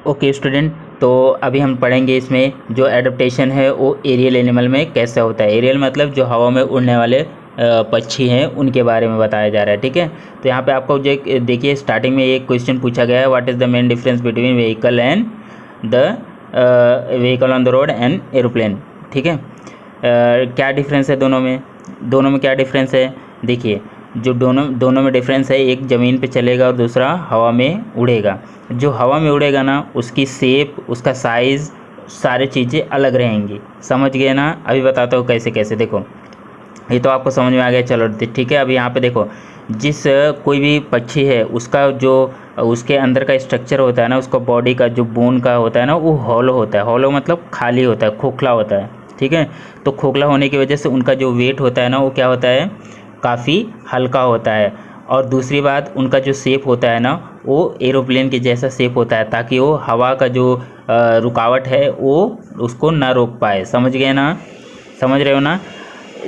Okay student, तो अभी हम पढ़ेंगे इसमें जो एडेप्टेशन है वो एरियल एनिमल में कैसे होता है। एरियल मतलब जो हवा में उड़ने वाले पक्षी हैं उनके बारे में बताया जा रहा है। ठीक है, तो यहाँ पे आपको जो देखिए स्टार्टिंग में एक क्वेश्चन पूछा गया है, what is the main difference between vehicle on the road and aeroplane. ठीक है, क्या डिफरेंस है दोनों में क्या डिफरेंस है। देखिए जो दोनों में डिफरेंस है, एक ज़मीन पे चलेगा और दूसरा हवा में उड़ेगा। जो हवा में उड़ेगा ना उसकी शेप, उसका साइज़, सारी चीज़ें अलग रहेंगी। समझ गए ना। अभी बताता हूँ कैसे कैसे। देखो ये तो आपको समझ में आ गया, चलो ठीक है। अभी यहाँ पे देखो, जिस कोई भी पक्षी है उसका जो उसके अंदर का स्ट्रक्चर होता है ना, उसका बॉडी का जो बोन का होता है ना, वो हॉलो होता है। हॉलो मतलब खाली होता है, खोखला होता है। ठीक है, तो खोखला होने की वजह से उनका जो वेट होता है ना वो क्या होता है, काफ़ी हल्का होता है। और दूसरी बात, उनका जो शेप होता है ना वो एरोप्लेन के जैसा शेप होता है, ताकि वो हवा का जो रुकावट है वो उसको ना रोक पाए। समझ गए ना, समझ रहे हो ना।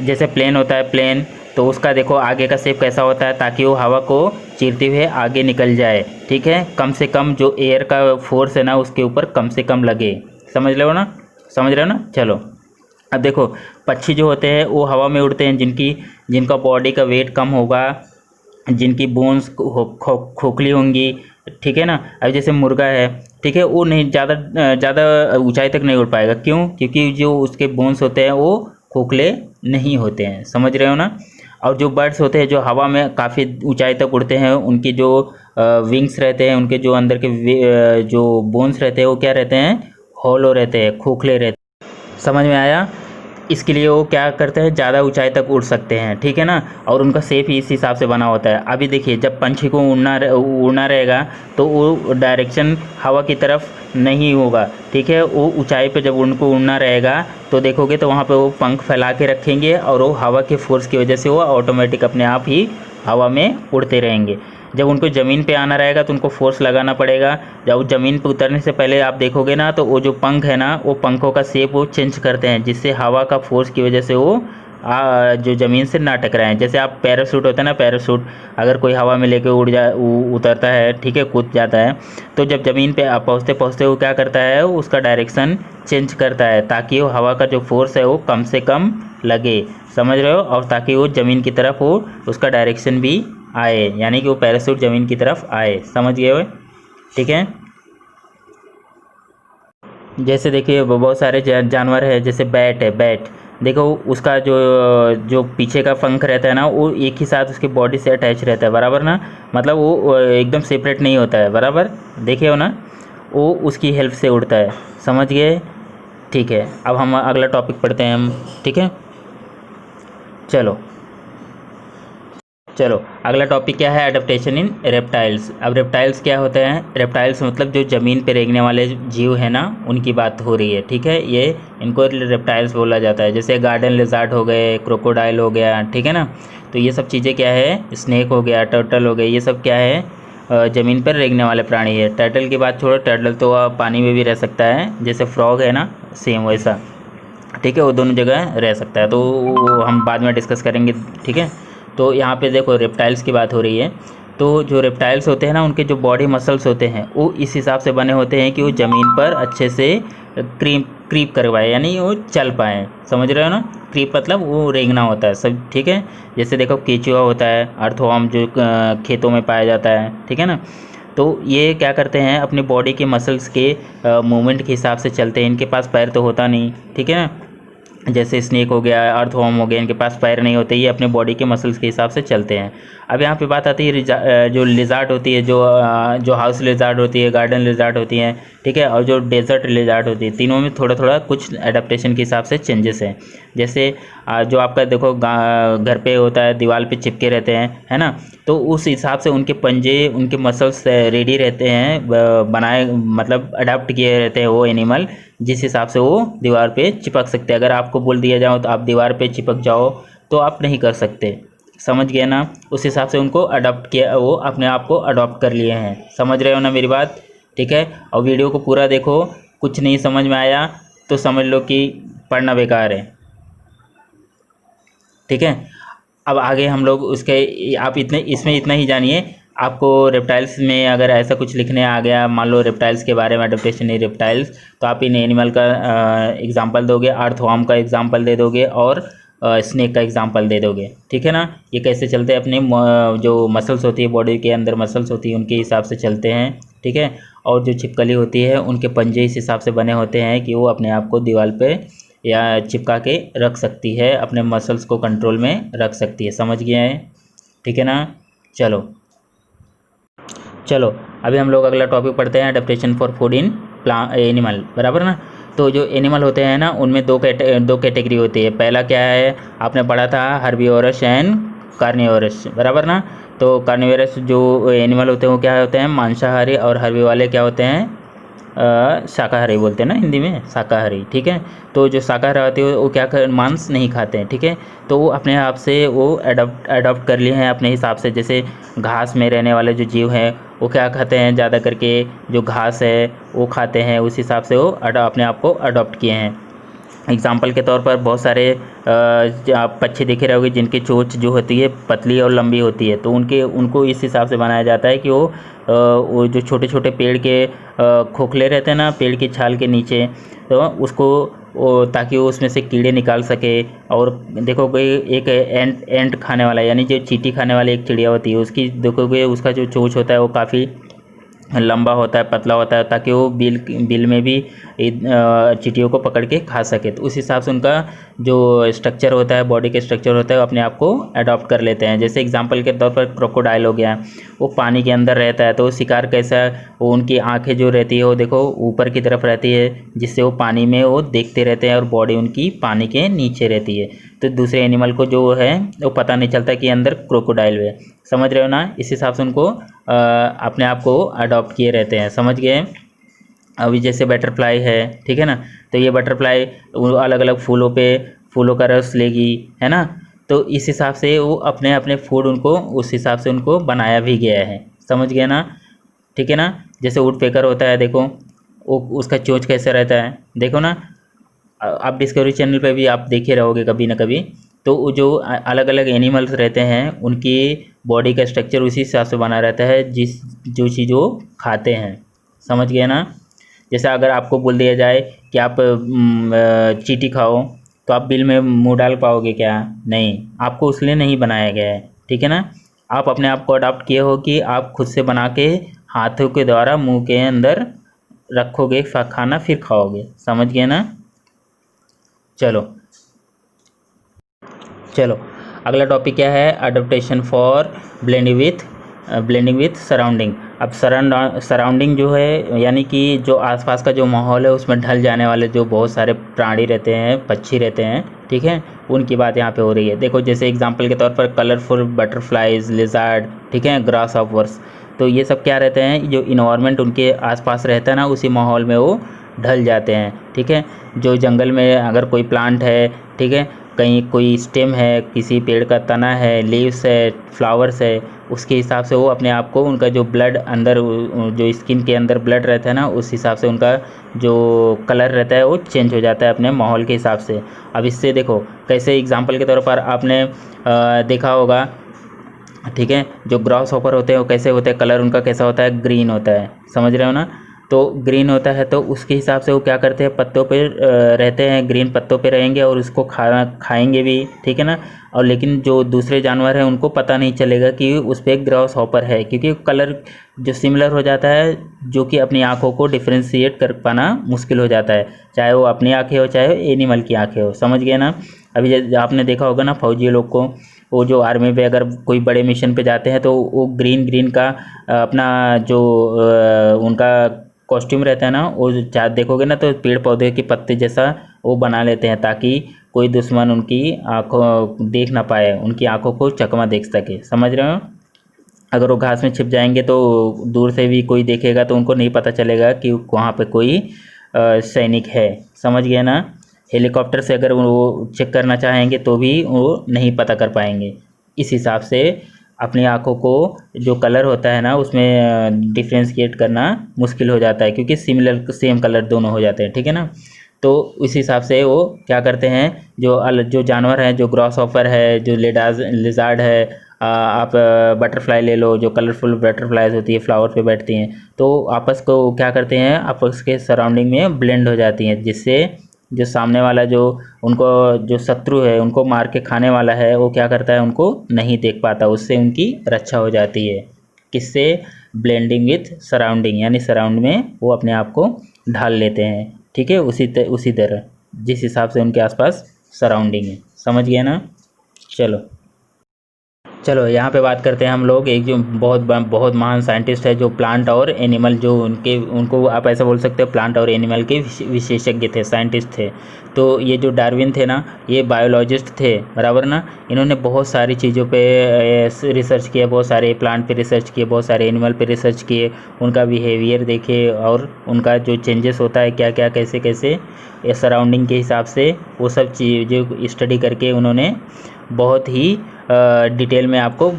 जैसे प्लेन होता है, प्लेन तो उसका देखो आगे का शेप कैसा होता है, ताकि वो हवा को चीरते हुए आगे निकल जाए। ठीक है, कम से कम जो एयर का फोर्स है ना उसके ऊपर कम से कम लगे। समझ रहे हो ना, समझ रहे हो ना। चलो अब देखो, पक्षी जो होते हैं वो हवा में उड़ते हैं जिनका बॉडी का वेट कम होगा, जिनकी बोन्स खोखली होंगी। ठीक है ना। अब जैसे मुर्गा है, ठीक है, वो नहीं ज़्यादा ऊंचाई तक नहीं उड़ पाएगा। क्यों? क्योंकि जो उसके बोन्स होते हैं वो खोखले नहीं होते हैं। समझ रहे हो ना। और जो बर्ड्स होते हैं जो हवा में काफ़ी ऊंचाई तक उड़ते हैं, उनकी जो विंग्स रहते हैं, उनके जो अंदर के जो बोन्स रहते हैं वो क्या रहते हैं, हॉलो रहते हैं, खोखले रहते हैं। समझ में आया। इसके लिए वो क्या करते हैं, ज़्यादा ऊंचाई तक उड़ सकते हैं। ठीक है ना, और उनका शेप ही इस हिसाब से बना होता है। अभी देखिए, जब पंछी को उड़ना रहेगा तो वो डायरेक्शन हवा की तरफ नहीं होगा। ठीक है, वो ऊंचाई पे जब उनको उड़ना रहेगा तो देखोगे तो वहाँ पे वो पंख फैला के रखेंगे और वो हवा के फोर्स की वजह से वो ऑटोमेटिक अपने आप ही हवा में उड़ते रहेंगे। जब उनको ज़मीन पे आना रहेगा तो उनको फोर्स लगाना पड़ेगा। जब ज़मीन पे उतरने से पहले आप देखोगे ना तो वो जो पंख है ना, वो पंखों का शेप वो चेंज करते हैं, जिससे हवा का फोर्स की वजह से वो जो ज़मीन से ना टकराएं। जैसे आप पैराशूट होता है ना, पैराशूट अगर कोई हवा में लेके उतरता है, ठीक है, कूद जाता है, तो जब ज़मीन पे आप पहुँचते पहुँचते वो क्या करता है, उसका डायरेक्शन चेंज करता है, ताकि वो हवा का जो फोर्स है वो कम से कम लगे। समझ रहे हो। और ताकि वो ज़मीन की तरफ हो उसका डायरेक्शन भी आए, यानी कि वो पैराशूट ज़मीन की तरफ आए। समझ गए हो। ठीक है, जैसे देखिए बहुत सारे जानवर है, जैसे बैट है। बैट देखो, उसका जो जो पीछे का पंख रहता है ना वो एक ही साथ उसकी बॉडी से अटैच रहता है, बराबर ना। मतलब वो एकदम सेपरेट नहीं होता है, बराबर। देखे हो ना, वो उसकी हेल्प से उड़ता है। समझ गए। ठीक है, अब हम अगला टॉपिक पढ़ते हैं हम। ठीक है, चलो चलो अगला टॉपिक क्या है, एडेप्टेशन इन रेप्टाइल्स। अब रेप्टाइल्स क्या होते हैं, रेप्टाइल्स मतलब जो ज़मीन पे रेंगने वाले जीव है ना उनकी बात हो रही है। ठीक है, ये इनको रेप्टाइल्स बोला जाता है। जैसे गार्डन लिज़ार्ड हो गए, क्रोकोडाइल हो गया, ठीक है ना। तो ये सब चीज़ें क्या है, स्नेक हो गया, टर्टल हो गए, ये सब क्या है, ज़मीन पर रेंगने वाले प्राणी है। टर्टल की बात छोड़ो, टर्टल तो पानी में भी रह सकता है, जैसे फ्रॉग है ना, सेम वैसा। ठीक है, वो दोनों जगह रह सकता है, तो वो हम बाद में डिस्कस करेंगे। ठीक है, तो यहाँ पे देखो रेप्टाइल्स की बात हो रही है। तो जो रेप्टाइल्स होते हैं ना उनके जो बॉडी मसल्स होते हैं वो इस हिसाब से बने होते हैं कि वो ज़मीन पर अच्छे से क्रीप करवाए, यानी वो चल पाएँ। समझ रहे हो ना। क्रीप मतलब वो रेंगना होता है सब। ठीक है, जैसे देखो केचुआ होता है, अर्थवर्म जो खेतों में पाया जाता है। ठीक है ना, तो ये क्या करते हैं, अपनी बॉडी के मसल्स के मूवमेंट के हिसाब से चलते हैं। इनके पास पैर तो होता नहीं, ठीक है ना। जैसे स्नेक हो गया, अर्थवर्म हो गया, इनके पास पैर नहीं होते, ये अपने बॉडी के मसल्स के हिसाब से चलते हैं। अब यहाँ पे बात आती है जो लिज़ार्ड होती है, जो हाउस लिज़ार्ड होती है, गार्डन लिज़ार्ड होती हैं, ठीक है, और जो डेजर्ट लिज़ार्ड होती है, तीनों में थोड़ा थोड़ा कुछ एडेप्टेशन के हिसाब से चेंजेस हैं। जैसे जो आपका देखो घर पे होता है, दीवार पे चिपके रहते हैं, है ना, तो उस हिसाब से उनके पंजे, उनके मसल्स रेडी रहते हैं, बनाए मतलब अडाप्ट किए रहते हैं वो एनिमल, जिस हिसाब से वो दीवार पे चिपक सकते हैं। अगर आपको बोल दिया जाओ तो आप दीवार पे चिपक जाओ तो आप नहीं कर सकते। समझ गए ना। उस हिसाब से उनको अडॉप्ट किया, वो अपने आप को अडॉप्ट कर लिए हैं। समझ रहे हो ना मेरी बात। ठीक है, और वीडियो को पूरा देखो, कुछ नहीं समझ में आया तो समझ लो कि पढ़ना बेकार है। ठीक है, अब आगे हम लोग उसके, आप इतने इसमें इतना ही जानिए, आपको रेप्टाइल्स में अगर ऐसा कुछ लिखने आ गया, मान लो रेप्टाइल्स के बारे में, एडाप्टेशन इन रेप्टाइल्स, तो आप इन एनिमल का एग्जांपल दोगे, अर्थवर्म का एग्जांपल दे दोगे और स्नेक का एग्जांपल दे दोगे, ठीक है ना। ये कैसे चलते हैं, अपने जो मसल्स होती है, बॉडी के अंदर मसल्स होती है, उनके हिसाब से चलते हैं, ठीक है। और जो छिपकली होती है उनके पंजे इस हिसाब से बने होते हैं कि वो अपने आप को दीवार पे या चिपका के रख सकती है, अपने मसल्स को कंट्रोल में रख सकती है। समझ गए हैं, ठीक है ना। चलो अभी हम लोग अगला टॉपिक पढ़ते हैं, adaptation for food in animal, बराबर ना। तो जो एनिमल होते हैं ना, उनमें दो कैटेगरी होती है। पहला क्या है, आपने पढ़ा था हर्बीवोरस एंड कार्निवोरस, बराबर ना। तो कार्निवोरस जो एनिमल होते हैं वो क्या होते हैं, मांसाहारी, और हर्बी वाले क्या होते हैं, शाकाहारी बोलते हैं ना हिंदी में, शाकाहारी, ठीक है। तो जो शाकाहारी होते हैं वो क्या मांस नहीं खाते हैं, ठीक है। तो वो अपने आप से वो अडॉप्ट कर लिए हैं अपने हिसाब से। जैसे घास में रहने वाले जो जीव हैं वो क्या खाते हैं, ज़्यादा करके जो घास है वो खाते हैं, उस हिसाब से वो अपने आप को अडॉप्ट किए हैं। एग्जाम्पल के तौर पर बहुत सारे आप पक्षी देखे रहोगे जिनकी चोंच जो होती है पतली और लंबी होती है, तो उनको इस हिसाब से बनाया जाता है कि वो जो छोटे छोटे पेड़ के खोखले रहते हैं ना, पेड़ की छाल के नीचे, तो उसको ताकि वो उसमें से कीड़े निकाल सके। और देखोगे एक एंट खाने वाला, यानी जो चींटी खाने वाली एक चिड़िया होती है, उसकी देखोगे उसका जो चोंच होता है वो काफ़ी लंबा होता है, पतला होता है, ताकि वो बिल में भी चींटियों को पकड़ के खा सके। तो उस हिसाब से उनका जो स्ट्रक्चर होता है, बॉडी के स्ट्रक्चर होता है, वो अपने आप को अडॉप्ट कर लेते हैं। जैसे एग्जांपल के तौर पर क्रोकोडाइल हो गया, वो पानी के अंदर रहता है, तो वो शिकार कैसा, वो उनकी आँखें जो रहती है वो देखो ऊपर की तरफ रहती है, जिससे वो पानी में वो देखते रहते हैं, और बॉडी उनकी पानी के नीचे रहती है। तो दूसरे एनिमल को जो है वो पता नहीं चलता कि अंदर क्रोकोडाइल है। समझ रहे हो ना, इस हिसाब से उनको अपने आप को अडॉप्ट किए रहते हैं। समझ गए। अभी जैसे बटरफ्लाई है, ठीक है ना, तो ये बटरफ्लाई अलग अलग फूलों का रस लेगी, है ना। तो इस हिसाब से वो अपने अपने फूड उनको उस हिसाब से उनको बनाया भी गया है। समझ गए ना, ठीक है ना। जैसे वुडपेकर होता है, देखो वो उसका चोंच कैसे रहता है, देखो ना। आप डिस्कवरी चैनल पे भी आप देखे रहोगे कभी ना कभी। तो वो जो अलग अलग एनिमल्स रहते हैं उनकी बॉडी का स्ट्रक्चर उसी हिसाब से बना रहता है जो चीज़ वो खाते हैं। समझ गए ना। जैसे अगर आपको बोल दिया जाए कि आप चींटी खाओ, तो आप बिल में मुंह डाल पाओगे क्या? नहीं, आपको उसलिए नहीं बनाया गया है, ठीक है ना। आप अपने आप को अडॉप्ट किए हो कि आप खुद से बना के हाथों के द्वारा मुंह के अंदर रखोगे खाना, फिर खाओगे। समझ गए ना। चलो अगला टॉपिक क्या है, adoption for blending with surrounding. अब सराउंडिंग जो है, यानी कि जो आसपास का जो माहौल है उसमें ढल जाने वाले जो बहुत सारे प्राणी रहते हैं, पक्षी रहते हैं, ठीक है, उनकी बात यहाँ पे हो रही है। देखो जैसे एग्जांपल के तौर पर कलरफुल बटरफ्लाइज, लिजार्ड, ठीक है, ग्रास हॉपर्स। तो ये सब क्या रहते हैं, जो इन्वायरमेंट उनके आसपास रहता है ना, उसी माहौल में वो ढल जाते हैं, ठीक है। जो जंगल में अगर कोई प्लांट है, ठीक है, कहीं कोई स्टेम है, किसी पेड़ का तना है, लीव्स है, फ्लावर्स है, उसके हिसाब से वो अपने आप को, उनका जो ब्लड अंदर, जो स्किन के अंदर ब्लड रहता है ना, उस हिसाब से उनका जो कलर रहता है वो चेंज हो जाता है अपने माहौल के हिसाब से। अब इससे देखो कैसे, एग्जांपल के तौर पर आपने देखा होगा, ठीक है, जो ग्रास हॉपर होते हैं वो कैसे होते हैं, कलर उनका कैसा होता है, ग्रीन होता है। समझ रहे हो ना। तो ग्रीन होता है तो उसके हिसाब से वो क्या करते हैं, पत्तों पे रहते हैं, ग्रीन पत्तों पे रहेंगे और उसको खाएंगे भी, ठीक है ना। और लेकिन जो दूसरे जानवर हैं उनको पता नहीं चलेगा कि उस पर ग्रास हॉपर है, क्योंकि कलर जो सिमिलर हो जाता है, जो कि अपनी आँखों को डिफ्रेंशिएट कर पाना मुश्किल हो जाता है, चाहे वो अपनी आँखें हो चाहे एनिमल की आँखें हो। समझ गए ना। अभी आपने देखा होगा ना, फौजी लोग को, वो जो आर्मी पे अगर कोई बड़े मिशन पे जाते हैं तो वो ग्रीन का अपना जो उनका कॉस्ट्यूम रहता है ना, वो देखोगे ना तो पेड़ पौधे के पत्ते जैसा वो बना लेते हैं, ताकि कोई दुश्मन उनकी आँखों देख ना पाए, उनकी आँखों को चकमा देख सके। समझ रहे हो। अगर वो घास में छिप जाएंगे तो दूर से भी कोई देखेगा तो उनको नहीं पता चलेगा कि वहाँ पे कोई सैनिक है। समझ गए ना। हेलीकॉप्टर से अगर वो चेक करना चाहेंगे तो भी वो नहीं पता कर पाएंगे। इस हिसाब से अपनी आँखों को जो कलर होता है ना, उसमें डिफ्रेंशिएट करना मुश्किल हो जाता है, क्योंकि सेम कलर दोनों हो जाते हैं, ठीक है ना। तो इस हिसाब से वो क्या करते हैं, जो जानवर हैं, जो ग्रास हॉपर है, जो लिजार्ड है, आप बटरफ्लाई ले लो, जो कलरफुल बटरफ्लाइज होती है फ्लावर पे बैठती हैं, तो आपस को क्या करते हैं, आपस के सराउंडिंग में ब्लेंड हो जाती हैं, जिससे जो सामने वाला जो उनको जो शत्रु है उनको मार के खाने वाला है वो क्या करता है, उनको नहीं देख पाता, उससे उनकी रक्षा हो जाती है। किससे? ब्लेंडिंग विथ सराउंडिंग, यानी सराउंड में वो अपने आप को ढाल लेते हैं। ठीक है, उसी तरह जिस हिसाब से उनके आसपास सराउंडिंग है। समझ गया ना? चलो यहाँ पे बात करते हैं हम लोग एक जो बहुत महान साइंटिस्ट है, जो प्लांट और एनिमल, जो उनको आप ऐसा बोल सकते हो प्लांट और एनिमल के विशेषज्ञ थे, साइंटिस्ट थे। तो ये जो डार्विन थे ना, ये बायोलॉजिस्ट थे, बराबर ना। इन्होंने बहुत सारी चीज़ों पे रिसर्च किया, बहुत सारे प्लांट पे रिसर्च किए, बहुत सारे एनिमल पे रिसर्च किए, उनका बिहेवियर देखे और उनका जो चेंजेस होता है क्या क्या कैसे कैसे सराउंडिंग के हिसाब से, वो सब चीज़ें स्टडी करके उन्होंने बहुत ही डिटेल में आपको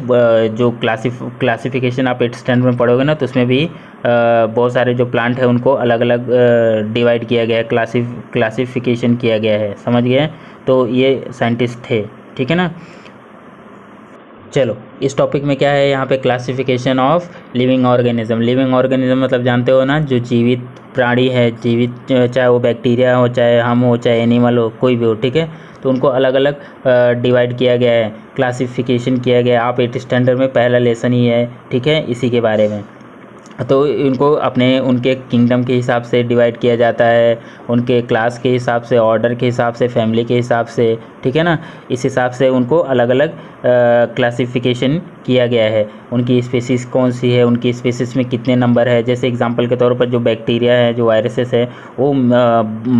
जो क्लासिफिकेशन आप 8th स्टैंडर्ड में पढ़ोगे ना, तो उसमें भी बहुत सारे जो प्लांट है उनको अलग अलग डिवाइड किया गया है, क्लासिफिकेशन किया गया है। समझ गए? तो ये साइंटिस्ट थे। ठीक है ना? चलो इस टॉपिक में क्या है, यहाँ पे classification of living organism. Living organism मतलब जानते हो ना, जो जीवित प्राणी है, जीवित, चाहे वो बैक्टीरिया हो, चाहे हम हो, चाहे एनिमल हो, कोई भी हो। ठीक है, तो उनको अलग अलग डिवाइड किया गया है, क्लासिफिकेशन किया गया है। आप 8th स्टैंडर्ड में पहला लेसन ही है, ठीक है, इसी के बारे में। तो इनको अपने उनके किंगडम के हिसाब से डिवाइड किया जाता है, उनके क्लास के हिसाब से, ऑर्डर के हिसाब से, फैमिली के हिसाब से। ठीक है ना? इस हिसाब से उनको अलग अलग क्लासिफिकेशन किया गया है। उनकी स्पीसीज़ कौन सी है, उनकी स्पीसीज़ में कितने नंबर है। जैसे एग्जांपल के तौर पर जो बैक्टीरिया है, जो वायरसेस है, वो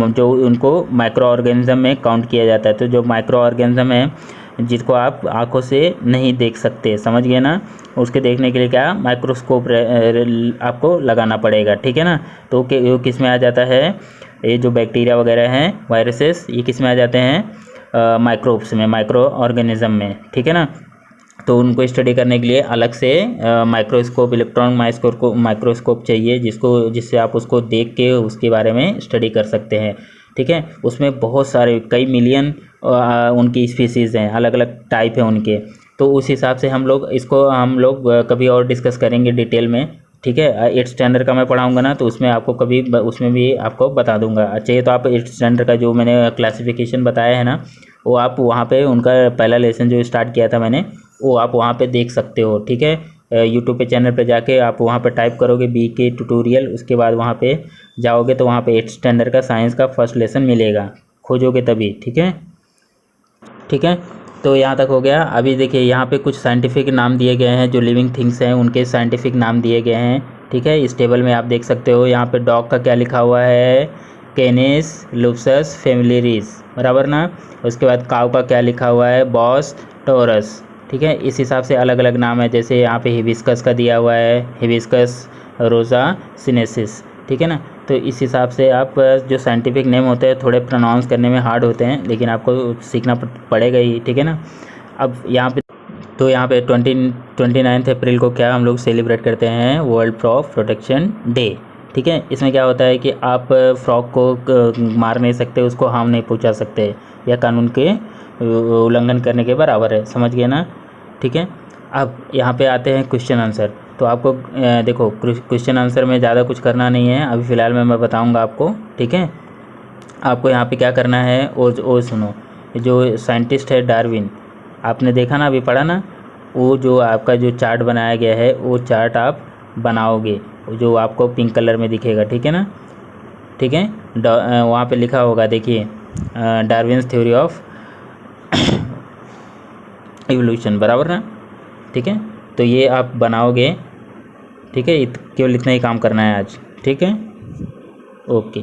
जो उनको माइक्रो ऑर्गेनिज्म में काउंट किया जाता है। तो जो माइक्रो ऑर्गेनिज्म है जिसको आप आंखों से नहीं देख सकते, समझ गए ना, उसके देखने के लिए क्या माइक्रोस्कोप आपको लगाना पड़ेगा। ठीक है ना? तो वो किस में आ जाता है, ये जो बैक्टीरिया वगैरह हैं, वायरसेस, ये किस में आ जाते हैं, माइक्रोब्स में, माइक्रो ऑर्गेनिज्म में। ठीक है ना? तो उनको स्टडी करने के लिए अलग से माइक्रोस्कोप, इलेक्ट्रॉन माइक्रोस्कोप चाहिए, जिससे आप उसको देख के उसके बारे में स्टडी कर सकते हैं। ठीक है, उसमें बहुत सारे कई मिलियन उनकी स्पीसीज़ हैं, अलग अलग टाइप है उनके। तो उस हिसाब से हम लोग कभी और डिस्कस करेंगे डिटेल में। ठीक है, 8th स्टैंडर्ड का मैं पढ़ाऊंगा ना, तो उसमें आपको उसमें भी आपको बता दूंगा। अच्छा, ये तो आप 8th स्टैंडर्ड का जो मैंने क्लासिफिकेशन बताया है ना, वो आप वहाँ पे उनका पहला लेसन जो स्टार्ट किया था मैंने, वो आप वहाँ पे देख सकते हो। ठीक है, यूट्यूब पे चैनल पे जाके आप वहाँ पे टाइप करोगे BK ट्यूटोरियल, उसके बाद वहाँ पे जाओगे तो वहाँ पे 8th स्टैंडर्ड का साइंस का फर्स्ट लेसन मिलेगा, खोजोगे तभी। ठीक है, ठीक है। तो यहाँ तक हो गया। अभी देखिए यहाँ पे कुछ साइंटिफिक नाम दिए गए हैं, जो लिविंग थिंग्स हैं उनके साइंटिफिक नाम दिए गए हैं। ठीक है, इस टेबल में आप देख सकते हो। यहाँ पे डॉग का क्या लिखा हुआ है, कैनिस लुप्सस फेमिलियरिस, बराबर ना। उसके बाद काऊ का क्या लिखा हुआ है, बॉस टोरस। ठीक है, इस हिसाब से अलग अलग नाम है। जैसे यहाँ पे हिबिस्कस का दिया हुआ है, हिबिस्कस रोजा सिनेसिस। ठीक है ना, तो इस हिसाब से आप जो साइंटिफिक नेम होते हैं थोड़े प्रोनाउंस करने में हार्ड होते हैं, लेकिन आपको सीखना पड़ेगा ही। ठीक है ना। अब यहाँ पे 29 अप्रैल को क्या हम लोग सेलिब्रेट करते हैं, वर्ल्ड फ्रॉग प्रोटेक्शन डे। ठीक है, इसमें क्या होता है कि आप फ्रॉग को मार नहीं सकते, उसको हार्म नहीं पहुँचा सकते, या कानून के उल्लंघन करने के बराबर है। समझ गए ना। ठीक है, अब यहाँ पे आते हैं क्वेश्चन आंसर। तो आपको देखो क्वेश्चन आंसर में ज़्यादा कुछ करना नहीं है अभी फ़िलहाल मैं बताऊँगा आपको। ठीक है, आपको यहाँ पे क्या करना है, वो सुनो। जो साइंटिस्ट है डार्विन, आपने देखा ना, अभी पढ़ा ना, वो जो आपका जो चार्ट बनाया गया है, वो चार्ट आप बनाओगे, जो आपको पिंक कलर में दिखेगा। ठीक है ना। ठीक है, वहाँ पे लिखा होगा, देखिए, डार्विन्स थ्योरी ऑफ इवोल्यूशन, बराबर ना। ठीक है, तो ये आप बनाओगे। ठीक है, केवल इतना ही काम करना है आज। ठीक है, ओके।